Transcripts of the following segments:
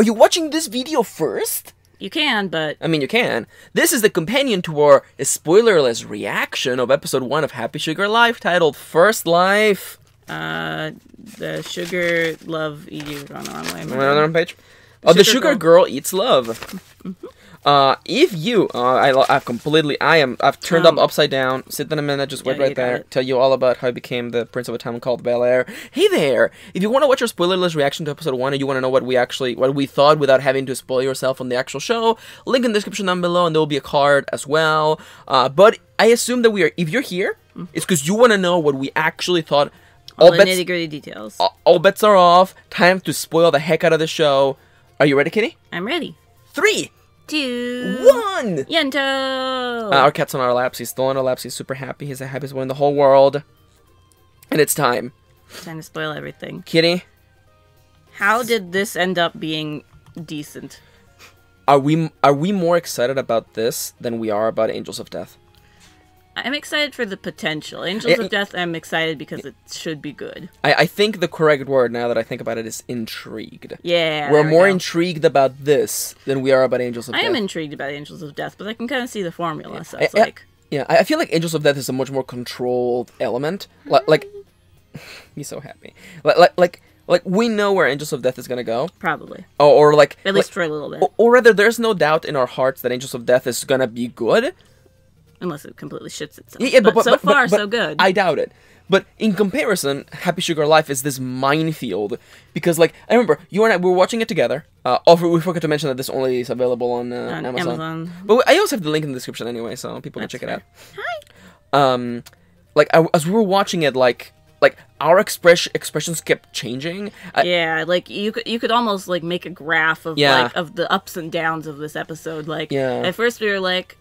Are you watching this video first? You can, but... I mean, you can. This is the companion to our spoilerless reaction of episode 1 of Happy Sugar Life, titled First Life. The sugar love you on the wrong way. On the wrong page? Oh, the sugar girl eats love. If you, I've turned up upside down. Sit in a minute, just wait right there. Tell you all about how I became the prince of a town called Leire. Hey there! If you want to watch our spoilerless reaction to episode 1 and you want to know what we thought without having to spoil yourself on the actual show, link in the description down below, and there will be a card as well. But I assume that if you're here, it's because you want to know what we actually thought. All the nitty-gritty details. All bets are off. Time to spoil the heck out of the show. Are you ready, Kitty? I'm ready. 3, 2, 1! Yento! Our cat's on our laps. He's still on our laps. He's super happy. He's the happiest one in the whole world. And it's time. Time to spoil everything. Kitty? How did this end up being decent? Are we more excited about this than we are about Angels of Death? I'm excited for the potential. Angels of Death, I'm excited because it should be good. I think the correct word, now that I think about it, is intrigued. Yeah, We're more intrigued about this than we are about Angels of Death. I am intrigued about Angels of Death, but I can kind of see the formula, so it's like... Yeah, I feel like Angels of Death is a much more controlled element. Like he's so happy. Like, we know where Angels of Death is gonna go. Probably. Or like... At least for a little bit. Or rather, there's no doubt in our hearts that Angels of Death is gonna be good. Unless it completely shits itself. Yeah, but so far, so good. I doubt it. But in comparison, Happy Sugar Life is this minefield. Because, like, I remember, you and I, we were watching it together. We forgot to mention that this only is available on Amazon. But I also have the link in the description anyway, so people can check it out. Hi! As we were watching it, like our expressions kept changing. Yeah, like you could almost like make a graph of of the ups and downs of this episode. Like at first we were like,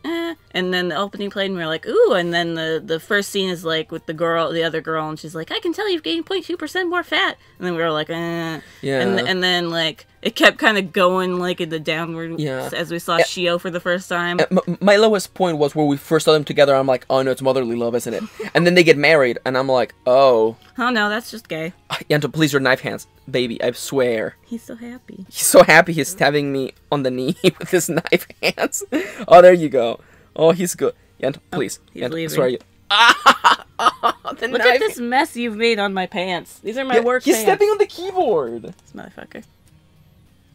and then the opening played and we were like, ooh, and then the first scene is like with the other girl, and she's like, I can tell you've gained 0.2% more fat, and then we were like, yeah, and then like it kept kind of going like in the downward as we saw Shio for the first time. My lowest point was where we first saw them together. I'm like, oh no, it's motherly love, isn't it? And then they get married, and I'm like, oh. Oh no, that's just gay. Yanto, please, your knife hands. Baby, I swear. He's so happy. He's so happy he's stabbing me on the knee with his knife hands. Oh, there you go. Oh, he's good. Yanto, please. He's Yanto, leaving. I swear you. Look at this mess you've made on my pants. These are my work pants. He's stepping on the keyboard. This motherfucker.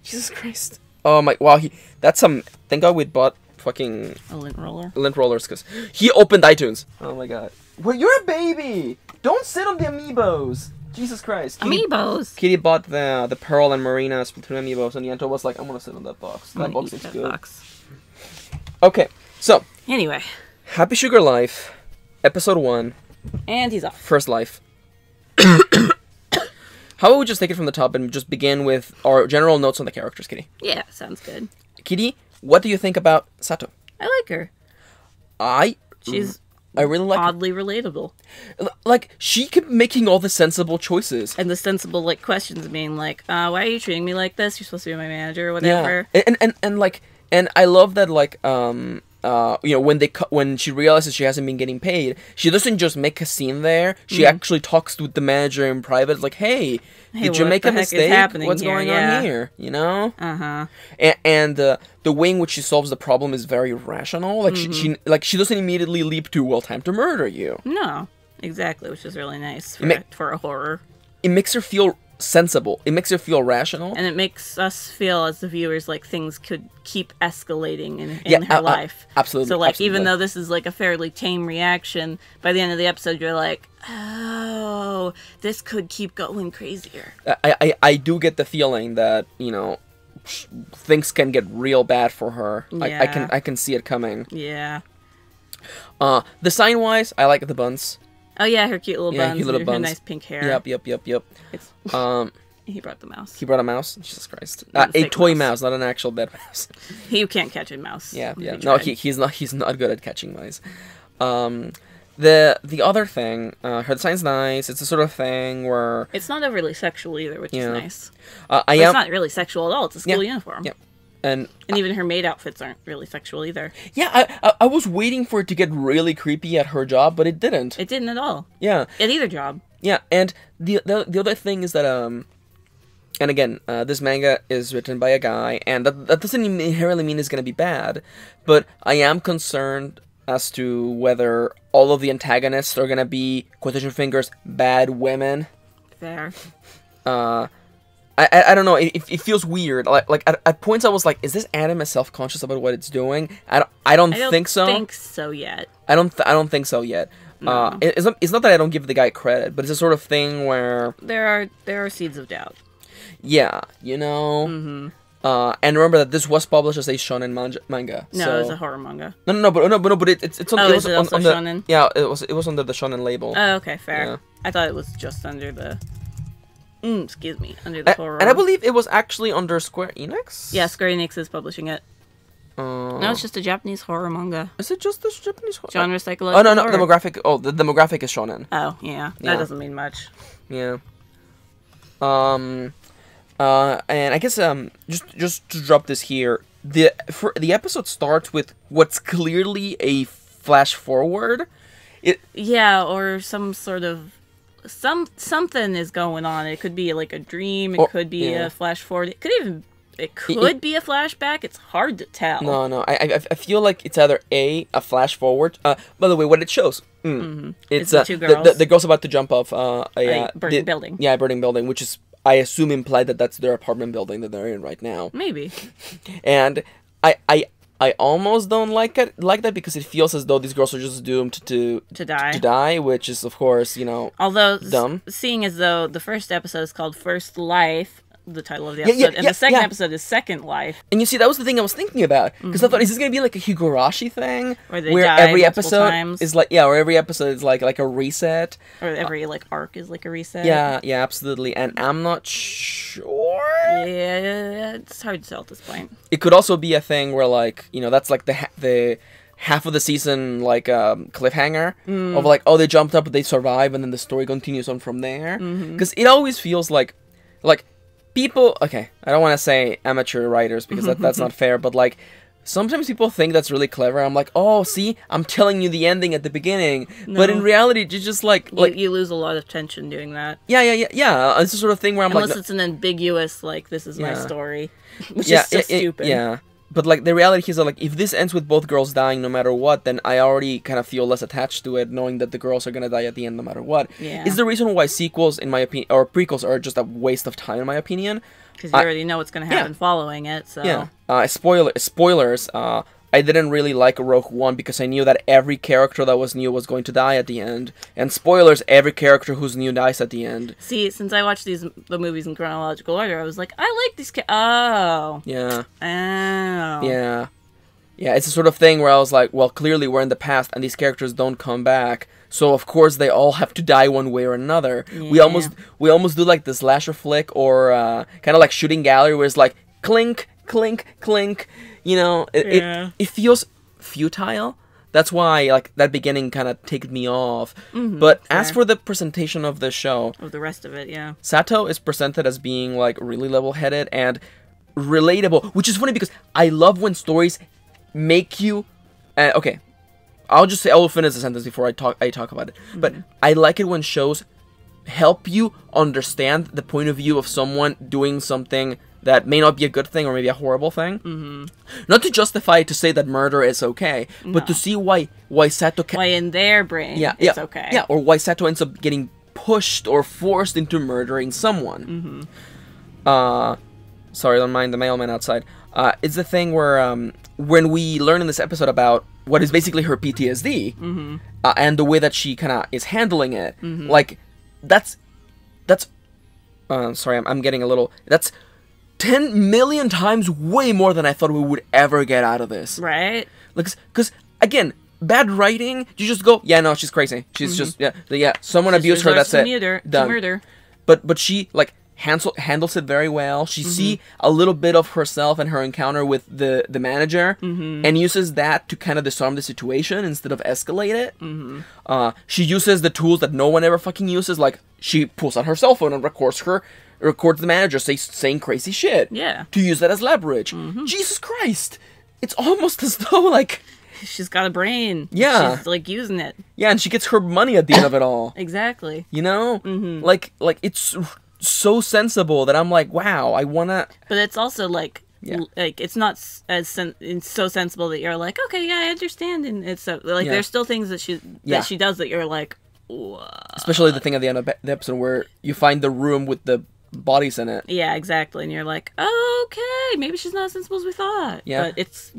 Jesus Christ. Oh my, wow, that's some, thank God we bought fucking... A lint roller? Lint rollers, because he opened iTunes. Oh my God. Well, you're a baby! Don't sit on the amiibos! Jesus Christ. Amiibos! Kitty bought the Pearl and Marina Splatoon amiibos, and Yanto was like, I'm gonna sit on that box. That box looks good. Okay, so. Anyway. Happy Sugar Life, episode 1. And he's off. First Life. How about we just take it from the top and just begin with our general notes on the characters, Kitty? Yeah, sounds good. Kitty, what do you think about Sato? I like her. She's I really like oddly relatable. Like, she kept making all the sensible choices. And the sensible, like, questions being like, why are you treating me like this? You're supposed to be my manager or whatever. Yeah. And I love that, like, you know, when she realizes she hasn't been getting paid, she doesn't just make a scene there. She actually talks with the manager in private. It's like, hey, did you make a mistake? What's going on here? You know? Uh-huh. And the way in which she solves the problem is very rational. Like she doesn't immediately leap to, well, time to murder you. No, exactly, which is really nice for a horror. It makes her feel sensible. It makes her feel rational. And it makes us feel, as the viewers, like things could keep escalating in her life. Absolutely. So, like, even though this is, like, a fairly tame reaction, by the end of the episode, you're like, oh, this could keep going crazier. I do get the feeling that, you know, things can get real bad for her. Yeah. I can see it coming. Yeah. Design-wise, I like the buns. Oh yeah, her cute little buns. Cute little buns. Her nice pink hair. Yep. He brought the mouse. He brought a mouse? Jesus Christ. A toy mouse, not an actual dead mouse. You can't catch a mouse. Yeah. No, he's not good at catching mice. The other thing, her design's nice. It's the sort of thing where... It's not overly sexual either, which is nice. It's not really sexual at all. It's a school uniform. Yeah. And even her maid outfits aren't really sexual either. Yeah, I was waiting for it to get really creepy at her job, but it didn't. It didn't at all. Yeah. At either job. Yeah, and the other thing is that And again, this manga is written by a guy, and that doesn't inherently mean it's going to be bad, but I am concerned as to whether all of the antagonists are going to be, quotation fingers, bad women. Fair. I don't know, it feels weird. Like at points I was like, is this anime self-conscious about what it's doing? I don't think so. I don't think so yet. I don't think so yet. No. It's not that I don't give the guy credit, but it's a sort of thing where there are seeds of doubt. Yeah, you know. Mm-hmm. And remember that this was published as a shonen manga. No, so... it was a horror manga. No, but it's on. Oh, it was was it also on shonen? Yeah, it was under the shonen label. Oh, okay, fair. Yeah. I thought it was just under the. Excuse me, under the horror. And I believe it was actually under Square Enix. Yeah, Square Enix is publishing it. No, it's just a Japanese horror manga. Is it just the Japanese horror? Genre psychological. Oh no, horror. demographic. Oh, the demographic is shonen. Oh yeah, that doesn't mean much. Yeah. And I guess just to drop this here, the episode starts with what's clearly a flash forward. Yeah, or some sort of something is going on. It could be like a dream. It could be a flash forward. It could be a flashback. It's hard to tell. No. I feel like it's either a flash forward. By the way, what it shows. It's the two girls. The girl's about to jump off a burning building. Yeah, a burning building, which is, I assume, implied that that's their apartment building that they're in right now. Maybe. And I almost don't like that because it feels as though these girls are just doomed to die, which is, of course, although dumb. Seeing as though the first episode is called First Life, the title of the episode, and the second episode is Second Life. And you see, that was the thing I was thinking about, because I thought, is this going to be like a Higurashi thing, where every episode is like, or every episode is like a reset, or every arc is like a reset? Yeah, absolutely. And I'm not sure. Yeah, it's hard to tell at this point. It could also be a thing where that's like the half of the season cliffhanger of like, oh, they jumped up, but they survive, and then the story continues on from there. Because it always feels like people, okay, I don't want to say amateur writers because that's not fair, but sometimes people think that's really clever. I'm like, oh, see, I'm telling you the ending at the beginning, but in reality, you just you lose a lot of tension doing that. Yeah. It's the sort of thing where unless it's an ambiguous this is my story, which is so stupid. Yeah. But the reality is that if this ends with both girls dying no matter what, then I already kind of feel less attached to it, knowing that the girls are gonna die at the end no matter what. Yeah. Is the reason why sequels, in my opinion, or prequels, are just a waste of time, in my opinion. Because you already know what's gonna happen following it. So yeah. Spoilers. I didn't really like Rogue One because I knew that every character that was new was going to die at the end. And spoilers, every character who's new dies at the end. See, since I watched the movies in chronological order, I was like, I like these Oh. Yeah. Oh. Yeah. Yeah, it's the sort of thing where I was like, well, clearly we're in the past and these characters don't come back. So of course they all have to die one way or another. Yeah. We almost do the slasher flick or kind of like Shooting Gallery where it's clink, clink, clink. It feels futile. That's why that beginning kind of ticked me off. But as for the presentation of the show, of the rest of it, yeah, Sato is presented as being really level-headed and relatable, which is funny because I love when stories make you. Okay, I will finish the sentence before I talk about it. But I like it when shows help you understand the point of view of someone doing something that may not be a good thing or maybe a horrible thing. Not to justify it to say that murder is okay, but to see why Sato why in their brain it's okay. Yeah, or why Sato ends up getting pushed or forced into murdering someone. Sorry, don't mind the mailman outside. It's the thing where when we learn in this episode about what is basically her PTSD and the way that she kind of is handling it, that's sorry, I'm getting a little. That's 10 million times way more than I thought we would ever get out of this. Right? Because, again, bad writing, you just go, yeah, no, she's crazy. She's just, someone abused her, that's it. Done. Murder. But she, handles it very well. She see a little bit of herself and her encounter with the manager and uses that to kind of disarm the situation instead of escalate it. She uses the tools that no one ever fucking uses, she pulls out her cell phone and records the manager saying crazy shit. Yeah. To use that as leverage. Jesus Christ! It's almost as though, she's got a brain. Yeah. She's, using it. Yeah, and she gets her money at the end of it all. Exactly. It's so sensible that I'm like, wow, I wanna. But it's also like. Yeah. Like it's not as it's so sensible that you're like, okay, yeah, I understand, and it's so like there's still things that she does that you're like, what? Especially the thing at the end of the episode where you find the room with the bodies in it. Yeah, exactly, and you're like, okay, maybe she's not as sensible as we thought. Yeah, but it's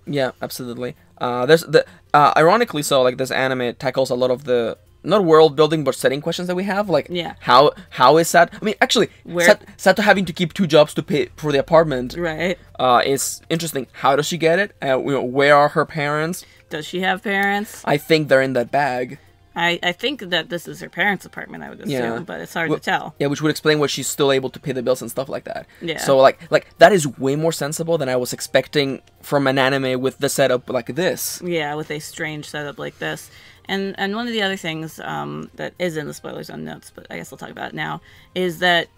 Yeah, absolutely. There's the ironically so like this anime tackles a lot of the. Not world building, but setting questions that we have. Like, how is Sato? I mean, actually, Sato having to keep 2 jobs to pay for the apartment, right? Is interesting. How does she get it? Where are her parents? Does she have parents? I think they're in that bag. I think that this is her parents' apartment. I would assume, but it's hard to tell. Yeah, which would explain why she's still able to pay the bills and stuff like that. Yeah. So like that is way more sensible than I was expecting from an anime with the setup like this. Yeah, with a strange setup like this. And one of the other things that is in the spoiler zone notes, but I guess I'll talk about it now, is that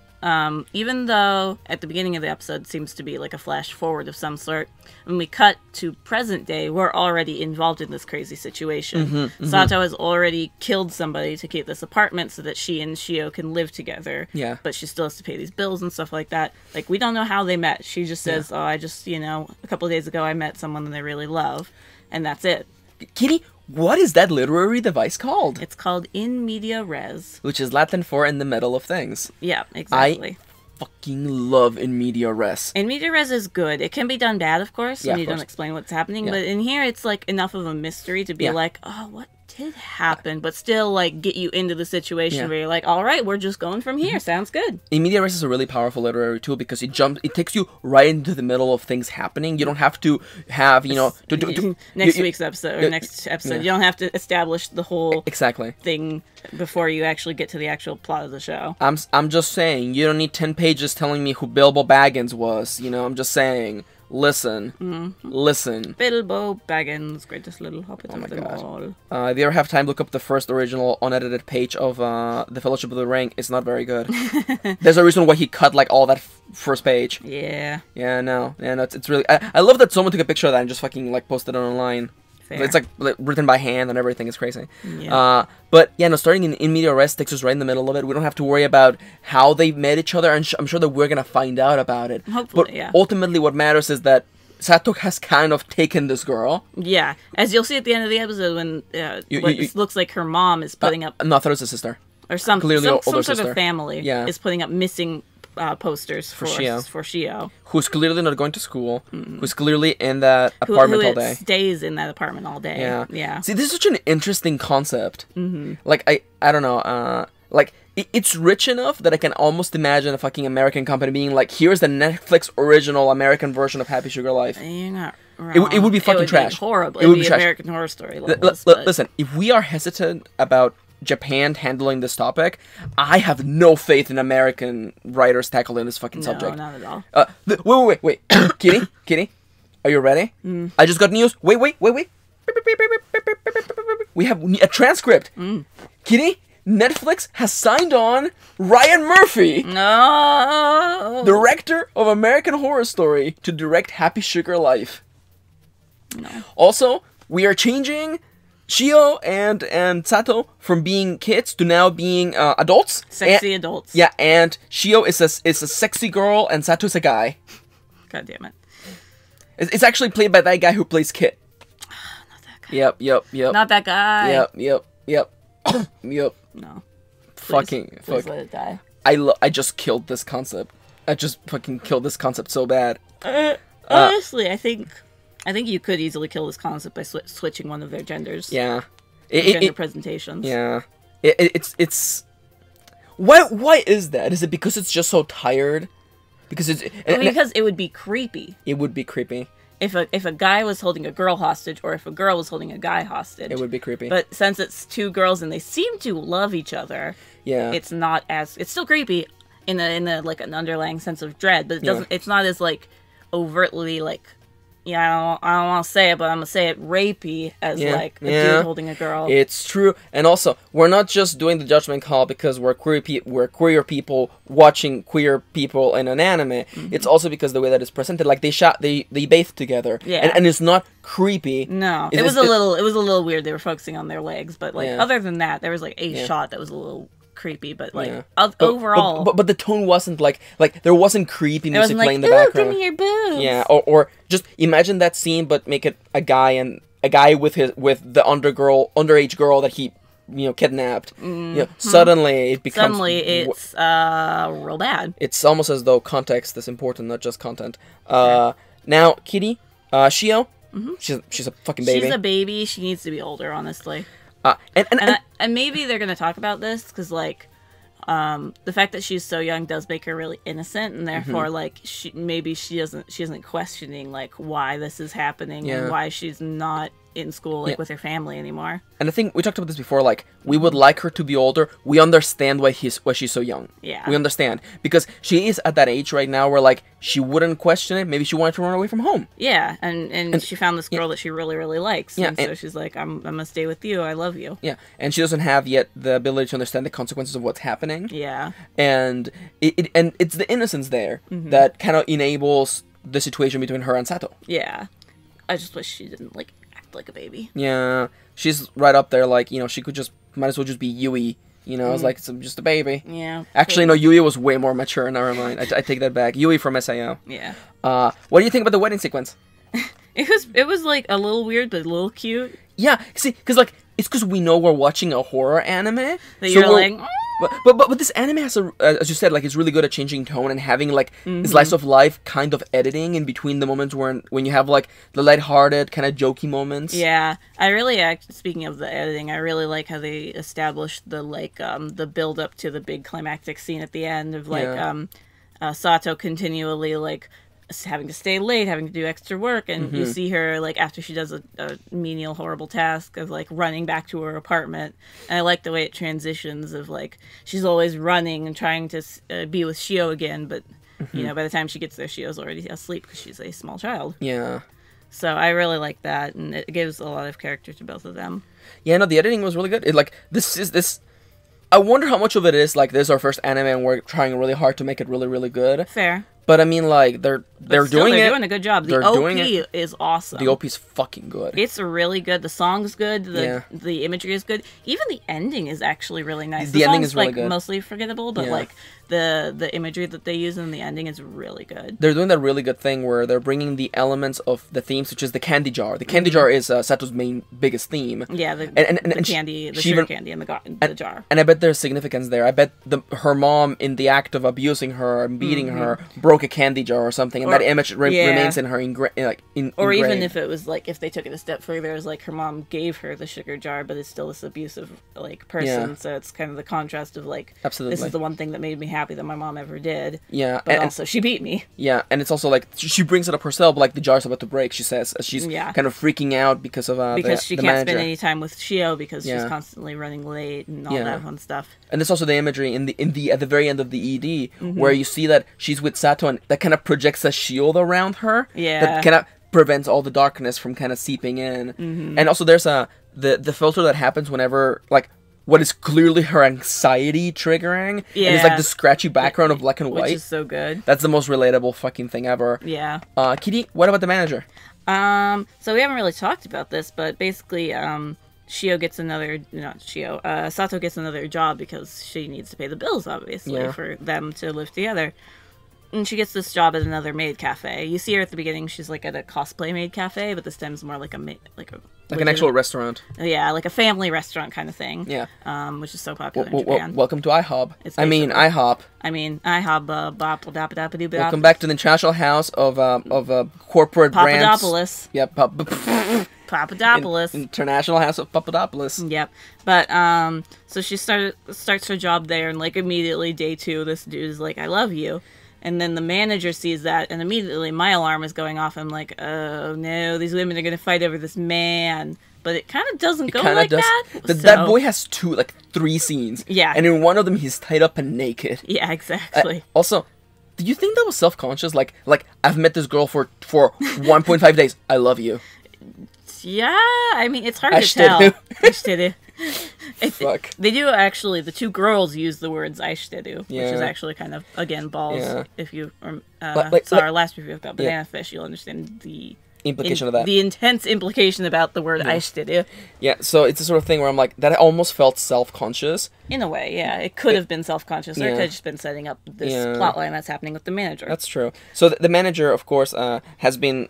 even though at the beginning of the episode seems to be like a flash forward of some sort, when we cut to present day, we're already involved in this crazy situation. Sato has already killed somebody to keep this apartment so that she and Shio can live together. Yeah. But she still has to pay these bills and stuff like that. Like, we don't know how they met. She just says, oh, I just, a couple of days ago I met someone that I really love. And that's it. Kitty, what is that literary device called? It's called in media res. Which is Latin for in the middle of things. Yeah, exactly. I fucking love in media res. In media res is good. It can be done bad, of course, when you don't explain what's happening. Yeah. But in here, it's like enough of a mystery to be like, oh, what did happen? But still, like, get you into the situation where you're like, all right, we're just going from here. Sounds good. In media res is a really powerful literary tool because it takes you right into the middle of things happening. You don't have to have, next week's episode or next episode. You don't have to establish the whole thing before you actually get to the actual plot of the show. I'm just saying, you don't need 10 pages telling me who Bilbo Baggins was. I'm just saying, listen. Listen. Bilbo Baggins, greatest little hobbit of them all. If you ever have time, look up the first original unedited page of The Fellowship of the Ring. It's not very good. There's a reason why he cut like all that first page. Yeah. Yeah, no. It's really... I love that someone took a picture of that and just fucking like posted it online. Fair. It's like written by hand and everything. It's crazy. Yeah. But yeah, no, starting in media res takes us right in the middle of it. We don't have to worry about how they met each other, and I'm sure that we're gonna find out about it. Hopefully, but ultimately, what matters is that Sato has kind of taken this girl. Yeah, as you'll see at the end of the episode when it looks like her mom is putting up... No, I thought it was a sister. Or some sort of family is putting up missing posters for Shio. Who's clearly not going to school. Who's clearly in that apartment all day. Stays in that apartment all day. Yeah. See, this is such an interesting concept. Like, I don't know. Like, it's rich enough that I can almost imagine a fucking American company being like, here's the Netflix original American version of Happy Sugar Life. You're not wrong. It would be fucking trash. Horrible. It would be American Horror Story levels. Listen, if we are hesitant about Japan handling this topic, I have no faith in American writers tackling this fucking subject. No, not at all. Wait. Kitty, are you ready? I just got news. Wait. We have a transcript. Kitty, Netflix has signed on Ryan Murphy, director of American Horror Story, to direct Happy Sugar Life. No. Also, we are changing Shio and Sato from being kids to now being adults. Sexy adults. Yeah, and Shio is a sexy girl and Sato is a guy. God damn it. It's actually played by that guy who plays Kit. Not that guy. Yep. Not that guy. Yep. No. Please let it die. I just killed this concept. I just fucking killed this concept so bad. Honestly, I think you could easily kill this concept by switching one of their genders. Yeah. Gender presentations. Yeah. It's... Why is that? Is it because it's just so tired? Because it would be creepy. It would be creepy. If a guy was holding a girl hostage, or if a girl was holding a guy hostage. It would be creepy. But since it's two girls and they seem to love each other, it's not as... It's still creepy in a like an underlying sense of dread, but it doesn't. It's not as like overtly like... Yeah, I don't want to say it, but I'm going to say it rapey as, like, a dude holding a girl. It's true. And also, we're not just doing the judgment call because we're queer people watching queer people in an anime. It's also because the way that it's presented, like, they bathed together. Yeah. And it's not creepy. No. It was a little weird. They were focusing on their legs, but, like, other than that, there was, like, a shot that was a little creepy, but like overall, but the tone wasn't like there wasn't creepy music playing in the background. Give me your boobs. Yeah, or just imagine that scene, but make it a guy with the underage girl that he kidnapped. Suddenly it becomes it's real bad. It's almost as though context is important, not just content. Now Kitty, Shio, she's a fucking baby. She's a baby. She needs to be older, honestly. And maybe they're gonna talk about this because like the fact that she's so young does make her really innocent, and therefore like she isn't questioning like why this is happening and why she's not in school with her family anymore. And I think we talked about this before, like we would like her to be older. We understand why she's so young. Yeah. We understand. Because she is at that age right now where like she wouldn't question it. Maybe she wanted to run away from home. Yeah, and she found this girl that she really, really likes. Yeah, and so she's like, I'm gonna stay with you, I love you. Yeah. And she doesn't have yet the ability to understand the consequences of what's happening. Yeah. And it's the innocence there that kind of enables the situation between her and Sato. Yeah. I just wish she didn't like like a baby. Yeah, she's right up there. Like she could might as well just be Yui. It's like it's just a baby. Yeah. Actually, no, Yui was way more mature. Never mind. I take that back. Yui from SAO. Yeah. What do you think about the wedding sequence? It was like a little weird, but a little cute. Yeah. See, because we know we're watching a horror anime. That you're like. But this anime has as you said, like it's really good at changing tone and having like slice of life kind of editing in between the moments when you have like the lighthearted kind of jokey moments. Yeah, I really speaking of the editing, I really like how they established the like the build up to the big climactic scene at the end of like Sato continually like having to stay late, having to do extra work, and you see her like after she does a menial horrible task of like running back to her apartment, and I like the way it transitions of like she's always running and trying to be with Shio again, but by the time she gets there Shio's already asleep because she's a small child. Yeah, so I really like that, and it gives a lot of character to both of them. Yeah, no, the editing was really good. It like this I wonder how much of it is like this is our first anime and we're trying really hard to make it really, really good. Fair. But I mean, like they're doing a good job. The OP is awesome. The OP is fucking good. It's really good. The song's good. The imagery is good. Even the ending is actually really nice. The ending is really good. Mostly forgettable, but like the imagery that they use in the ending is really good. They're doing that really good thing where they're bringing the elements of the themes, which is the candy jar. The candy jar is Sato's biggest theme. Yeah, the candy, the sugar candy in the jar. And I bet there's significance there. I bet her mom, in the act of abusing her and beating her, broke a candy jar or something, and that image remains in her or even if it was like if they took it a step further, it's like her mom gave her the sugar jar, but it's still this abusive like person. So it's kind of the contrast of like, absolutely, this is the one thing that made me happy that my mom ever did. Yeah, but also she beat me. Yeah, and it's also like she brings it up herself, like the jar's about to break. She says as she's kind of freaking out because of she can't spend any time with Shio because she's constantly running late and all that fun stuff. And there's also the imagery at the very end of the ED where you see that she's with Sato and that kind of projects a shield around her. Yeah, that kind of prevents all the darkness from kind of seeping in. And also there's the filter that happens whenever like what is clearly her anxiety triggering. Yeah. And it's like the scratchy background of black and white. Which is so good. That's the most relatable fucking thing ever. Yeah. Kitty, what about the manager? So we haven't really talked about this, but basically, Sato gets another job because she needs to pay the bills, obviously, for them to live together. And she gets this job at another maid cafe. You see her at the beginning; she's like at a cosplay maid cafe, but this time's more like an actual restaurant. Yeah, like a family restaurant kind of thing. Yeah, which is so popular in Japan. Welcome to IHOP. IHOP. IHOP. Welcome back to the international house of corporate brands. Papadopoulos. Yep. Papadopoulos. International House of Papadopoulos. Yep. But so she starts her job there, and like immediately day 2, this dude is like, "I love you." And then the manager sees that, and immediately my alarm is going off. I'm like, oh no, these women are going to fight over this man. But it kind of doesn't go like that. That boy has 3 scenes. Yeah. And in one of them, he's tied up and naked. Yeah, exactly. Also, do you think that was self-conscious? Like I've met this girl for 1.5 days. I love you. Yeah, I mean, it's hard to tell. Fuck. They do actually, the 2 girls use the words aishiteru, which is actually kind of, again, balls. Yeah. If you saw our last review about Banana Fish, you'll understand the implication of that. The intense implication about the word aishiteru. Yeah, so it's the sort of thing where I'm like, that almost felt self-conscious. In a way, yeah. It could have been self-conscious, or it could have just been setting up this plotline that's happening with the manager. That's true. So the manager, of course, has been...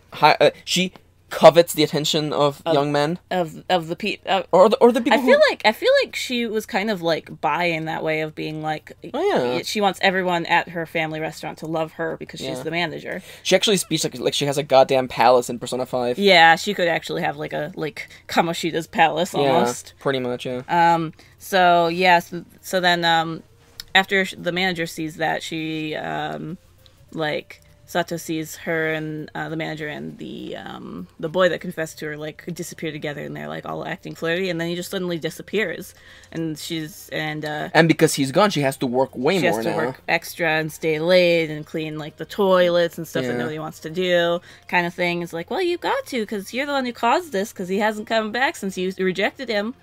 she covets the attention of young men. Of the people... or the people I feel like she was kind of, like, bi in that way of being, like... She wants everyone at her family restaurant to love her because she's the manager. She actually speaks like she has a goddamn palace in Persona 5. Yeah, she could actually have, like, Kamoshida's palace, almost. Yeah, pretty much, yeah. So then, after the manager sees that, she, Sato sees her and the manager and the boy that confessed to her like disappear together, and they're like all acting flirty, and then he just suddenly disappears, and and because he's gone, she has to work more now. She has to work extra and stay late and clean like the toilets and stuff that nobody wants to do, kind of thing. It's like, well, you got to, because you're the one who caused this, because he hasn't come back since you rejected him.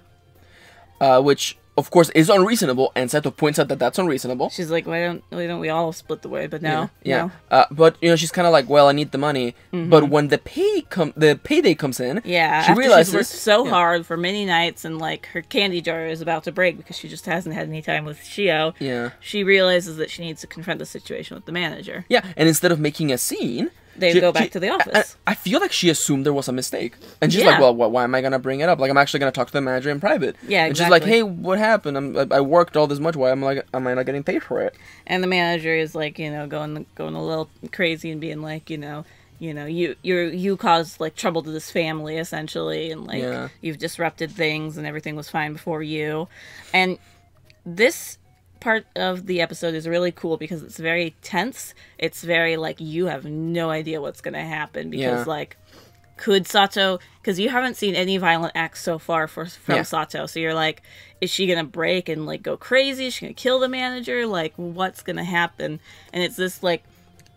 Which, of course, is unreasonable, and Sato points out that that's unreasonable. She's like, why don't we all split the way? But no. Yeah. But, she's kind of like, well, I need the money. But when the payday comes in, she realizes... she's worked so hard for many nights, and, like, her candy jar is about to break because she just hasn't had any time with Shio. Yeah. She realizes that she needs to confront the situation with the manager. Yeah, and instead of making a scene... They go back to the office. I feel like she assumed there was a mistake. And she's like, well, why am I going to bring it up? Like, I'm actually going to talk to the manager in private. Yeah, exactly. And she's like, hey, what happened? I worked all this much. Why am I not getting paid for it? And the manager is like, going a little crazy and being like, you caused like trouble to this family essentially, and like you've disrupted things, and everything was fine before you. And this part of the episode is really cool because it's very tense. It's very like, you have no idea what's going to happen, because like, could Sato, because you haven't seen any violent acts so far from Sato, so you're like, is she going to break and like go crazy? Is she going to kill the manager? Like, what's going to happen? And it's this like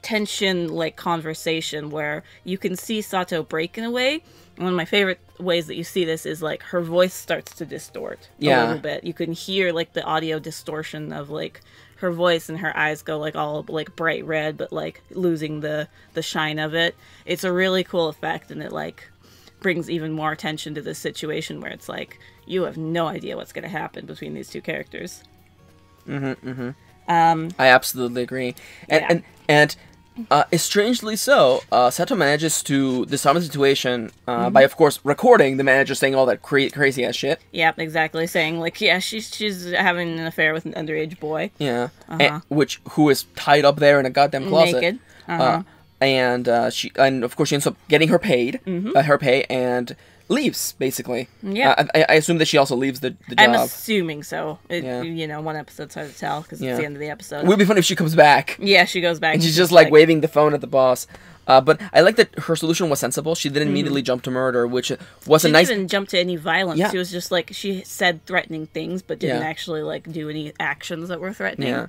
tension like conversation where you can see Sato break in a way. One of my favorite ways that you see this is like her voice starts to distort a little bit. You can hear like the audio distortion of like her voice, and her eyes go like all like bright red, but like losing the shine of it. It's a really cool effect, and it like brings even more attention to this situation where it's like, you have no idea what's going to happen between these two characters. I absolutely agree. And strangely so, Sato manages to disarm the situation by, of course, recording the manager saying all that crazy ass shit. Yeah, exactly. Saying like, she's having an affair with an underage boy. Yeah, who is tied up there in a goddamn closet, naked. And of course she ends up getting her pay and leaves, basically. Yeah. I assume that she also leaves the job. I'm assuming so. One episode's hard to tell because it's the end of the episode. It would be fun if she comes back. Yeah, she goes back. And she's just like waving the phone at the boss. But I like that her solution was sensible. She didn't immediately jump to murder, which was a nice... She didn't jump to any violence. Yeah. She was just like, she said threatening things, but didn't actually like do any actions that were threatening.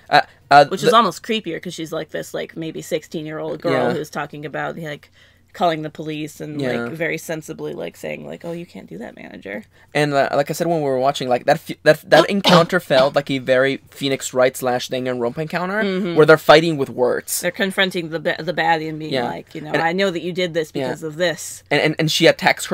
Yeah. Which is almost creepier, because she's like this like maybe 16-year-old girl who's talking about like calling the police and like very sensibly like saying like, oh, you can't do that, manager. And like I said when we were watching, like that encounter felt like a very Phoenix Wright / Danganronpa encounter where they're fighting with words. They're confronting the baddie and being like, I know that you did this because of this. And she attacks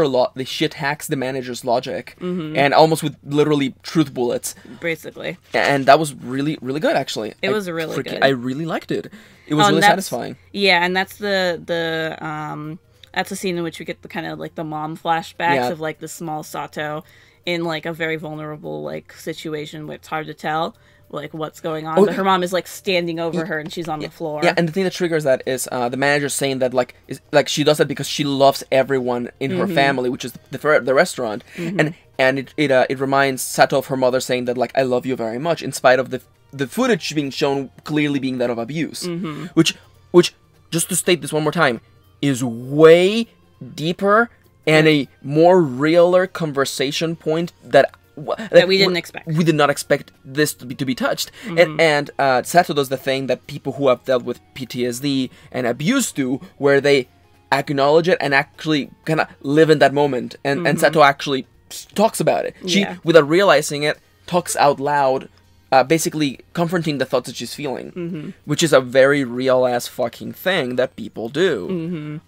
she attacks the manager's logic and almost with literally truth bullets. Basically. And that was really, really good, actually. It was really good. I really liked it. It was really satisfying. Yeah, and that's that's a scene in which we get the kind of like the mom flashbacks of like the small Sato in like a very vulnerable like situation where it's hard to tell like what's going on, but her mom is like standing over her and she's on the floor. Yeah, and the thing that triggers that is the manager saying that like she does that because she loves everyone in her family, which is the restaurant, and it reminds Sato of her mother saying that like, I love you very much, in spite of the footage being shown clearly being that of abuse, which just to state this one more time, is way deeper and a more realer conversation point that we didn't expect. We did not expect this to be touched. And Sato does the thing that people who have dealt with PTSD and abuse do, where they acknowledge it and actually kind of live in that moment. And Sato actually talks about it. She, without realizing it, talks out loud, basically confronting the thoughts that she's feeling, which is a very real-ass fucking thing that people do.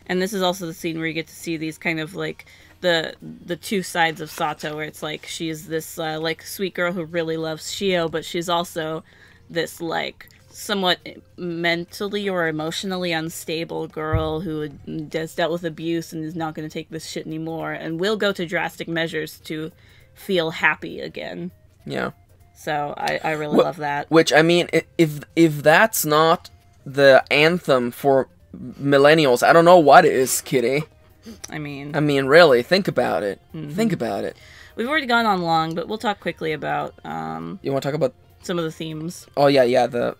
And this is also the scene where you get to see these kind of like the two sides of Sato, where it's like she's this like sweet girl who really loves Shio, but she's also this like somewhat mentally or emotionally unstable girl who has dealt with abuse and is not going to take this shit anymore and will go to drastic measures to feel happy again. Yeah. So I really love that. Which, I mean, if that's not the anthem for millennials, I don't know what is, Kitty. I mean, really, think about it. Think about it. We've already gone on long, but we'll talk quickly about you want to talk about some of the themes. Oh yeah, the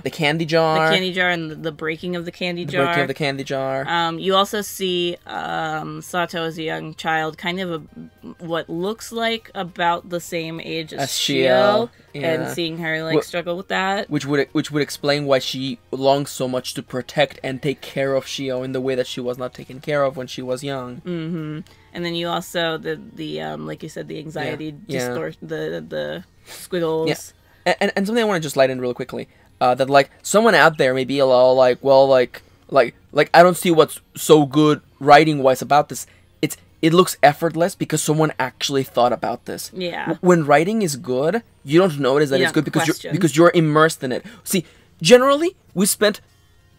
candy jar. The candy jar and the breaking of the candy jar. The breaking of the candy jar. You also see Sato as a young child, kind of what looks like about the same age as Shio, and seeing her like struggle with that. Which would explain why she longs so much to protect and take care of Shio in the way that she was not taken care of when she was young. Mm-hmm. And then you also the like you said, the anxiety the squiggles. Yeah. And something I want to just light in real quickly, that like someone out there may be a little like, well, like I don't see what's so good writing wise about this. It looks effortless because someone actually thought about this. Yeah. When writing is good, you don't notice that it's good because you're immersed in it. See, generally we spent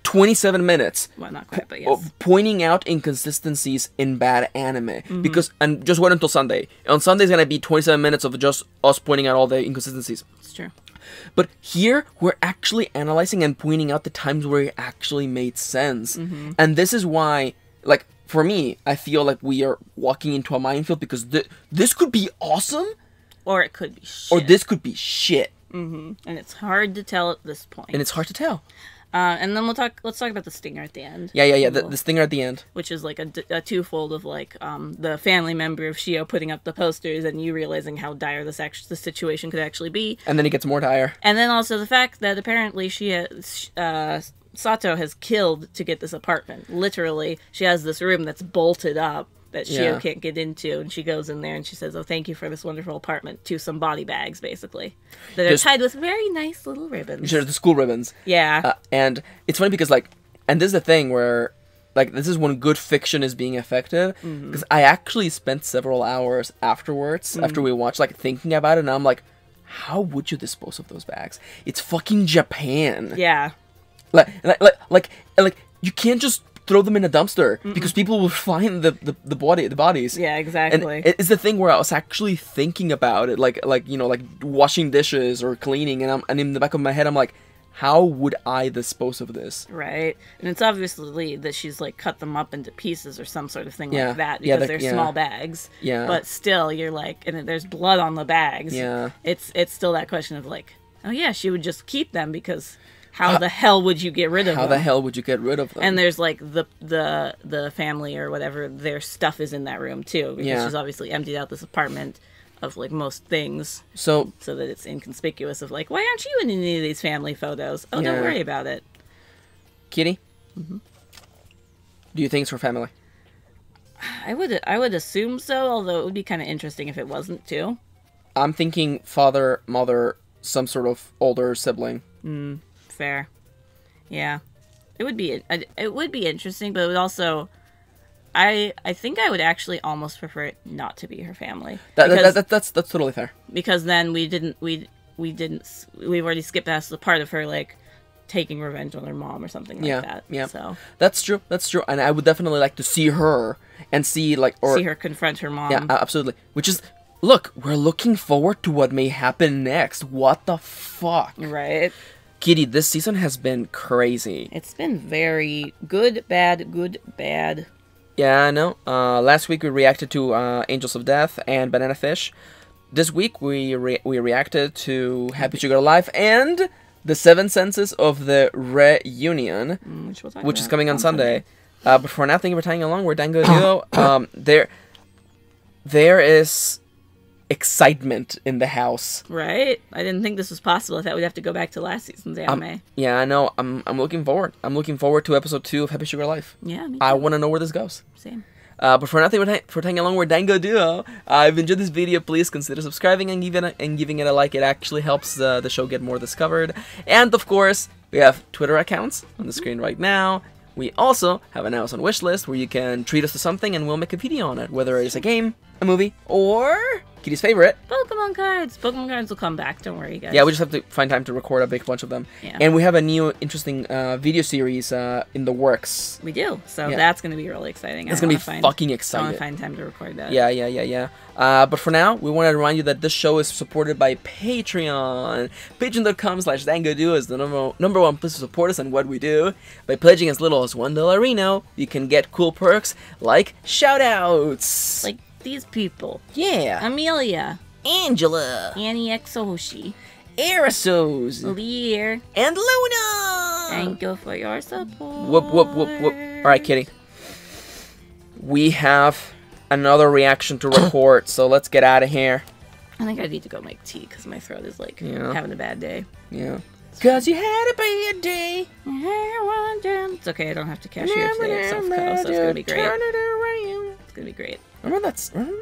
27 minutes not quite, but yes, pointing out inconsistencies in bad anime. Because, and just wait until Sunday. On Sunday is going to be 27 minutes of just us pointing out all the inconsistencies. It's true. But here, we're actually analyzing and pointing out the times where it actually made sense. And this is why, like, for me, I feel like we are walking into a minefield because this could be awesome. Or it could be shit. Or this could be shit. And it's hard to tell at this point. And it's hard to tell. And then let's talk about the stinger at the end. Yeah. The stinger at the end, which is like a twofold of like the family member of Shio putting up the posters and you realizing how dire the situation could actually be. And then it gets more dire. And then also the fact that apparently Sato has killed to get this apartment. Literally, she has this room that's bolted up that Shio can't get into, and she goes in there and she says, "Oh, thank you for this wonderful apartment," to some body bags, basically, that are tied with very nice little ribbons. Sure, the school ribbons. Yeah. And it's funny because, like, and this is the thing where, like, this is when good fiction is being effective, because I actually spent several hours afterwards, after we watched, like, thinking about it, and I'm like, how would you dispose of those bags? It's fucking Japan. Yeah. Like, you can't just throw them in a dumpster because people will find the bodies. Yeah, exactly. And it's the thing where I was actually thinking about it, like you know, like washing dishes or cleaning, and in the back of my head I'm like, how would I dispose of this? Right. And it's obviously that she's like cut them up into pieces or some sort of thing like that because they're small bags. Yeah. But still, you're like, and there's blood on the bags. Yeah. It's still that question of like, oh yeah, she would just keep them because how the hell would you get rid of them? How the hell would you get rid of them? And there's like the family or whatever, their stuff is in that room too because she's obviously emptied out this apartment of like most things, so that it's inconspicuous of like, why aren't you in any of these family photos? Oh, don't worry about it. Kitty, do you think it's for family? I would assume so, although it would be kind of interesting if it wasn't too. I'm thinking father, mother, some sort of older sibling. Fair. Yeah. It would be interesting, but it would also, I think I would actually almost prefer it not to be her family. That's totally fair. Because then we've already skipped past the part of her like taking revenge on her mom or something like that. Yeah. So that's true. And I would definitely like to see her and see her confront her mom. Yeah, absolutely. Which is, look, we're looking forward to what may happen next. What the fuck? Right. Kitty, this season has been crazy. It's been very good, bad. Yeah, I know. Last week we reacted to Angels of Death and Banana Fish. This week we reacted to Happy Sugar Life and The Seven Senses of the Reunion, which is coming on Sunday. But for now, thank you for tagging along. We're Dango Duo. There is excitement in the house. Right? I didn't think this was possible. I thought we'd have to go back to last season's anime. Yeah, I know. I'm looking forward. I'm looking forward to episode 2 of Happy Sugar Life. Yeah, me too. I want to know where this goes. Same. But for nothing, for tagging along, we're Dango Duo. If you enjoyed this video, please consider subscribing and giving it a like. It actually helps the show get more discovered. And of course, we have Twitter accounts on the screen right now. We also have an Amazon wish list where you can treat us to something and we'll make a video on it, whether it's a game, a movie, or Kitty's favorite, Pokemon cards. Pokemon cards will come back. Don't worry, guys. Yeah, we just have to find time to record a big bunch of them. Yeah. And we have a new interesting video series in the works. We do. So that's going to be really exciting. It's going to be fucking exciting. I want to find time to record that. Yeah. But for now, we want to remind you that this show is supported by Patreon. Patreon.com/Dango Duo is the number one place to support us and what we do. By pledging as little as $1 Reno, you can get cool perks like shoutouts. Like these people. Yeah. Amelia. Angela. Annie Exoshi. Arisos. Leire. And Luna. Thank you for your support. Whoop. Alright, Kitty. We have another reaction to record, so let's get out of here. I think I need to go make tea because my throat is like having a bad day. Yeah. Because you had a bad day. It's okay, I don't have to cashier today at Self-Co, so it's going to be great. It's going to be great. Remember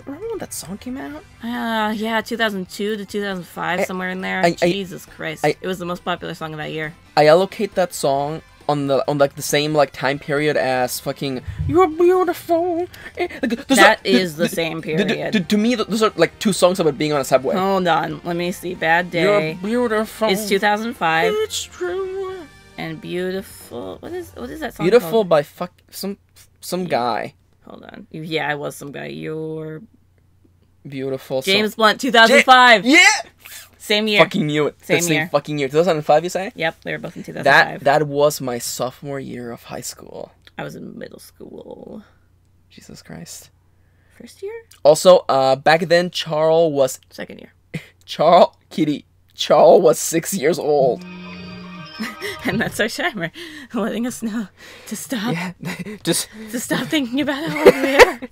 when that song came out? Yeah, 2002 to 2005, somewhere in there. Jesus Christ. It was the most popular song of that year. I allocate that song on like the same like time period as fucking "You're Beautiful." That is the same period. To me, those are like two songs about being on a subway. Hold on, let me see. Bad Day. You're beautiful. It's 2005. It's true. And Beautiful. What is that song Beautiful called? by some guy. Hold on. Yeah, I was some guy. You're beautiful. James Blunt, 2005. Yeah. Same year. Fucking knew it. Same year. Fucking year. 2005, you say? Yep, they were both in 2005. That was my sophomore year of high school. I was in middle school. Jesus Christ. First year? Also, back then, Charles was... Second year. Charles was 6 years old. And that's our timer, letting us know to stop. Yeah, just... to stop thinking about how old we are.